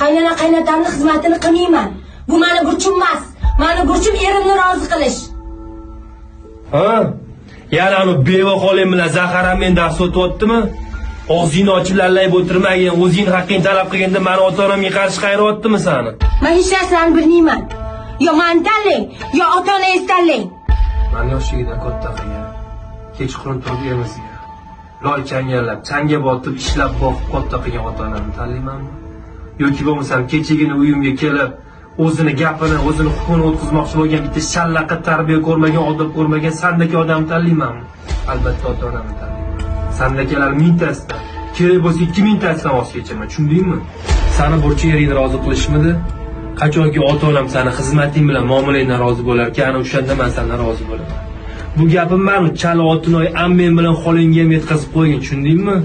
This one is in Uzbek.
Qaynona qaynotamning xizmatini qilmayman. Bu meni burchim emas. Meni burchim erimni rozi qilish. Ha? Yana uni beva xolim bilan Zahar ham men dars o'tyaptimi? Og'zingni ochib lallay o'tirmagin, o'zing haqqingni talab qilganda meni ota-onamga qarshi qayryaptimi seni? Men hech narsani bilmayman. Yo meni tanlang, yo ota-onangizni tanlang. Men yoshligidan katta qilgan. Kechqurun turib emizgan. Loy changallab, changga botib, ishlab boqib katta qilgan ota-onamni tanlaymanmi? Yoki bo'lmasam kechagina uyimga kelib, o'zini gapini, o'zini hukmini o'tkazmoqchi bo'lgan bitta shallaqa tarbiya ko'rmagan, odob ko'rmagan sandaki odamni tanlaymanmi? Albatta ota-onamni tanlayman. Sandakalar mingtasidan, kerak bo'lsa 2000 tasidan voz kechaman, tushundingmi? Seni burchi eringni rozi qilishmidi? Qachonki ota-onam seni xizmating bilan muomalangdan rozi bo'lar ekan, ana o'shanda men sendan rozi bo'laman. Bu gapim meni chala Otinoy ammam bilan xolingga ham yetkazib qo'ygin, tushundingmi?